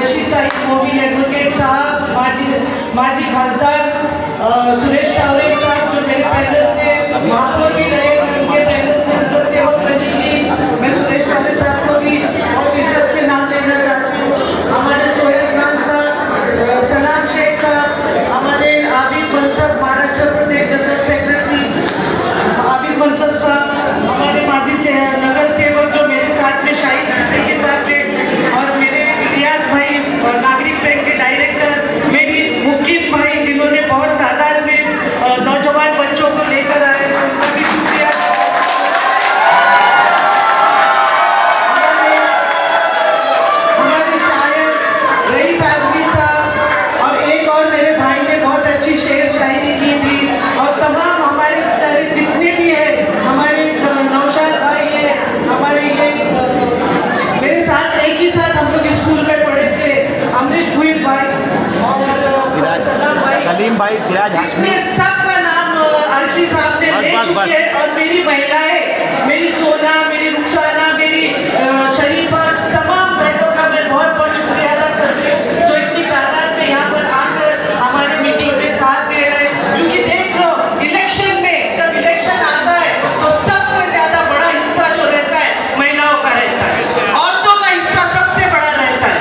रशीदताई Mobil advocate साहब, माजी खासदार सुरेश टावरे साहब जो मेरे पैनल से महापौर भी रहे, उनके पैनल से उनका सेवक बनी थी। मैं सुरेश टावरे साहब को भी बहुत इज्जत से नाम लेना चाहती हूँ। हमारे सोहेल खान साहब, सलाम शेख साहब, हमारे आबिद मनसब महाराष्ट्र प्रदेश जनरल सेक्रेटरी आबिद मनसब साहब, हमारे माजी नगर सेवक जो मेरे साथ में शाहिद सिद्दीकी साहब थे, और मेरे इलियास भाई नागरिक बैंक के डायरेक्टर, मेरी मुकीम भाई जिन्होंने बहुत तादाद में नौजवान बच्चों को लेकर आए, उनका भी शुक्रिया। हमारे शायर रईस आजमी साहब, और एक और मेरे भाई ने बहुत अच्छी शेर शायरी की थी, और तमाम हमारे बेचारे जितने भी हैं, हमारे नौशाद भाई है, हमारे ये मेरे साथ एक ही साथ हम लोग स्कूल में पढ़े थे, अमरीश गुहिल भाई और सलाम भाई, सलीम भाई, सिराज हाशमी, सबका नाम अर्शी साहब ने ले चुके हैं। और मेरी महिलाएं, मेरी सोना, मेरी रुखसाना, मेरी शरीफा, तमाम बहनों का मैं बहुत बहुत शुक्रिया अदा करती हूँ जो इतनी तादाद में यहाँ पर आकर हमारे मीटिंग में साथ दे रहे हैं। क्योंकि देख लो, इलेक्शन में जब इलेक्शन आता है तो सबसे ज्यादा बड़ा हिस्सा जो रहता है महिलाओं का रहता है, औरतों का हिस्सा सबसे बड़ा रहता है।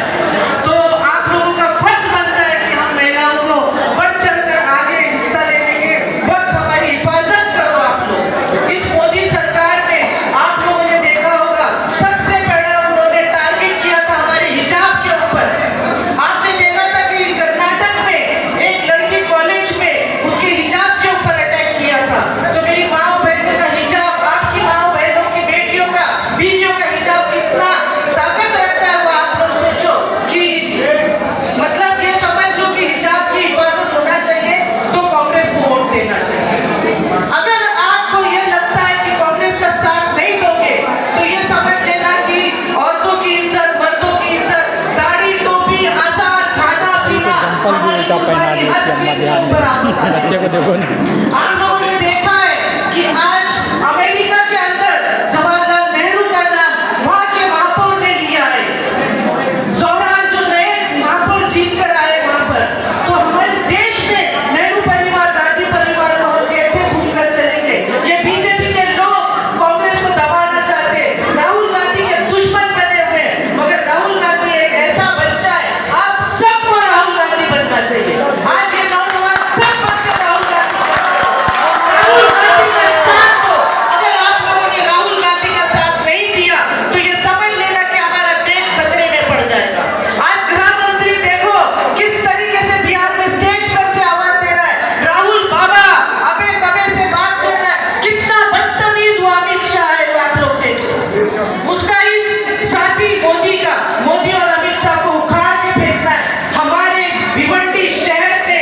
तो आप लोगों का फर्ज बनता है कि हम महिलाओं को बढ़ चढ़ कर आगे हिस्सा लेने के वक्त हमारी हिफाजत करो। आप लोग इस मोदी सरकार में आप लोगों ने देखा होगा, सबसे पहले उन्होंने टारगेट किया था हमारे हिजाब के ऊपर। आपने देखा था कि कर्नाटक में एक लड़की कॉलेज में उसके हिजाब के ऊपर अटैक किया था। तो मेरी माँ बहनों का हिजाब, आपकी माँ बहनों की बेटियों का, बीवियों का हिजाब कितना ताकत रखता है, वो आप लोग सोचो। कि मतलब ये समझो कि हिजाब की हिफाजत होना चाहिए तो कांग्रेस को वोट देना चाहिए। अगर आपको ये लगता है कि कांग्रेस का साथ नहीं दोगे तो ये समझ लेना कि औरतों की इज्जत, मर्दों की इज्जत, दाढ़ी टोपी, आजाद खाना पीना, हमारी कुर्बानी हर चीज के ऊपर आपका है। बच्चे को देखो ना। आप लोगों ने देखा है कि आज अमेरिका के अंदर जवाहरलाल नेहरू का नाम वहां के महापौर ने लिया है। जौहरान जो नए महापौर जीत कर आए वहां पर, तो हमारे देश में नेहरू परिवार, गांधी परिवार को हम कैसे भूल कर चलेंगे? ये बीजेपी के लोग कांग्रेस को दबाना चाहते, राहुल गांधी के दुश्मन बने हुए, मगर राहुल गांधी एक ऐसा बच्चा है, आप सबको राहुल गांधी बनना चाहिए। आज ये नौजवान सब बच्चे राहुल गांधी राहुल गांधी का साथ दो। अगर आप लोगों ने राहुल गांधी का साथ नहीं दिया तो ये समझ लेना कि हमारा देश खतरे में पड़ जाएगा। आज गृह मंत्री देखो किस तरीके से बिहार में स्टेज पर से आवाज दे रहा है, राहुल बाबा अबे तबे से बात कर रहा है, कितना बदतमीज वो अमित शाह है। आप लोग देखो उसका ही साथी मोदी का, मोदी और अमित शाह को उखाड़ के फेंकना है। हमारे भिवंडी शहर ने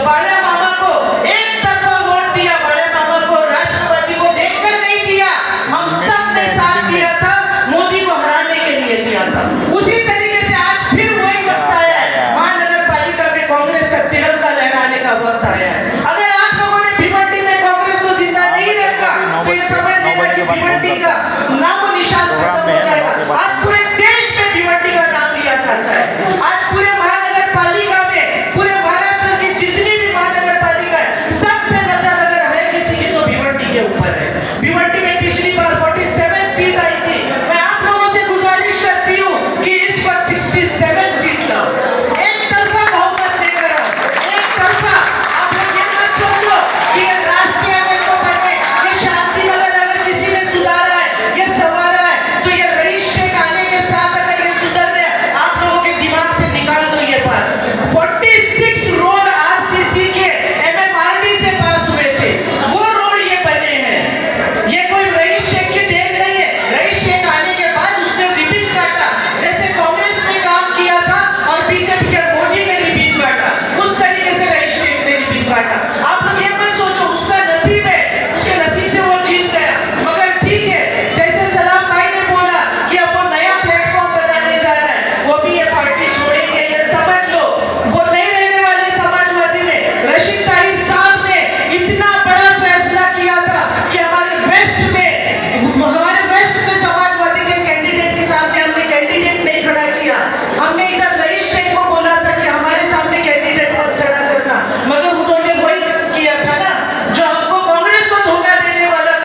बाला मामा को एक तरफा वोट दिया, बाला मामा को राष्ट्रपति को देखकर नहीं दिया, हम सब ने साथ दिया था, मोदी को हराने के लिए दिया था। उसी तरीके से आज फिर वही वक्त आया है, महानगर पालिका में कांग्रेस का तिरंगा लहराने का वक्त आया है। अगर आप लोगों ने भिवंडी में कांग्रेस को जिंदा नहीं रखा तो ये समझ लेना कि भिवंडी का नामो निशान खत्म हो जाएगा। आज पूरे देश में भिवंडी का नाम लिया जाता है। आज पूरे महानगर पालिका में, पूरे महाराष्ट्र की जितनी भी महानगर पालिका है, सब पे नजर अगर है किसी की तो भिवंडी के ऊपर है। भिवंडी में पिछली बार 47 सीट आई थी। मैं आप लोगों से गुजारिश करती हूँ कि इस बार 67 सीट लाओ, एक तरफा बहुमत देकर आओ, एक तरफा। आप लोग ये मत सोचो कि ये राष्ट्रीय में तो बने, ये शांतिनगर अगर किसी ने सुधारा है, ये संवारा है, तो ये रईस शेख आने के साथ अगर ये सुधर गया, आप लोगों के दिमाग से निकाल दो ये बात। 46 रोड आरसीसी के एमएमआरडी से पास हुए थे, वो रोड ये बने हैं। ये कोई रईस शेख की देन नहीं है। रईस शेख आने के बाद उसने रिबन काटा, जैसे कांग्रेस ने काम किया था और बीजेपी के मोदी ने रिबन काटा, उस तरीके से रईस शेख ने रिबन काटा। आप लोग ये मत सोचो उसका नसीब है, उसके नसीब से वो जीत गया, मगर ठीक है, जैसे सलाम भाई ने बोला कि अब वो नया प्लेटफॉर्म बनाने जा रहा है, वो भी ये पार्टी छोड़ेंगे, ये समझ लो। वो नहीं रहने वाले समाजवादी में। रशीदताई साहब ने इतना बड़ा फैसला किया था कि हमारे वेस्ट में समाजवादी के कैंडिडेट के सामने हमने कैंडिडेट नहीं खड़ा किया, हमने इधर